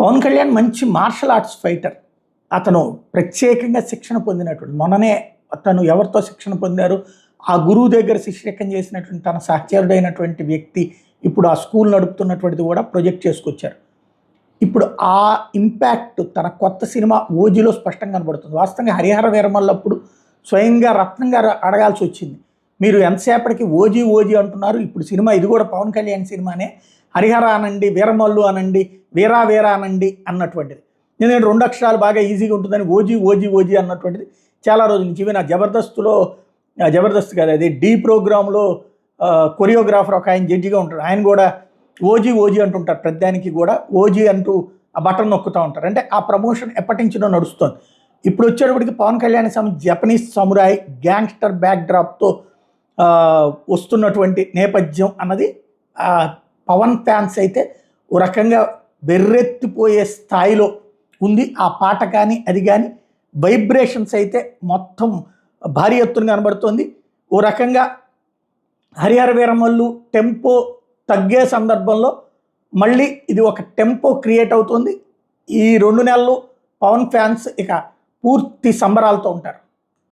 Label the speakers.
Speaker 1: పవన్ కళ్యాణ్ మంచి martial arts fighter. అతను ప్రత్యేకంగా శిక్షణ పొందినటువంటి మొన్ననే తను ఎవరితో శిక్షణ పొందారు, ఆ గురువు దగ్గర శిష్యకం చేసినటువంటి తన సహచరుడైనటువంటి వ్యక్తి ఇప్పుడు ఆ స్కూల్ నడుపుతున్నటువంటిది కూడా ప్రొజెక్ట్ చేసుకొచ్చారు. ఇప్పుడు ఆ ఇంపాక్ట్ తన కొత్త సినిమా ఓజీలో స్పష్టంగా కనబడుతుంది. వాస్తవంగా హరిహర వీరమల్లప్పుడు స్వయంగా రత్నం గారు అడగాల్సి వచ్చింది, మీరు ఎంతసేపటికి ఓజీ ఓజీ అంటున్నారు, ఇప్పుడు సినిమా ఇది కూడా పవన్ కళ్యాణ్ సినిమానే, హరిహర అనండి, వీరమల్లు అనండి, వీరా వీరా అనండి అన్నటువంటిది. నేను 2 అక్షరాలు బాగా ఈజీగా ఉంటుందని ఓజీ ఓజీ ఓజీ అన్నటువంటిది చాలా రోజుల నుంచి. ఈవెన్ జబర్దస్త్లో, జబర్దస్త్ కాదు అది డి ప్రోగ్రాంలో కొరియోగ్రాఫర్ ఒక ఆయన జడ్జిగా ఉంటారు, ఆయన కూడా ఓజీ ఓజీ అంటుంటారు. ప్రతిదానికి కూడా ఓజీ అంటూ ఆ బటన్ నొక్కుతూ ఉంటారు. అంటే ఆ ప్రమోషన్ ఎప్పటి నుంచో నడుస్తుంది. ఇప్పుడు వచ్చేటప్పటికి Pawan Kalyan Japanese samurai gangster బ్యాక్డ్రాప్తో వస్తున్నటువంటి నేపథ్యం అన్నది పవన్ ఫ్యాన్స్ అయితే ఓ రకంగా బెర్రెత్తిపోయే స్థాయిలో ఉంది. ఆ పాట కానీ అది కానీ వైబ్రేషన్స్ అయితే మొత్తం భారీ ఎత్తున కనబడుతుంది. ఓ రకంగా హరిహర వీరమల్లు టెంపో తగ్గే సందర్భంలో మళ్ళీ ఇది ఒక టెంపో క్రియేట్ అవుతుంది. ఈ 2 నెలలు పవన్ ఫ్యాన్స్ ఇక పూర్తి సంబరాలతో ఉంటారు.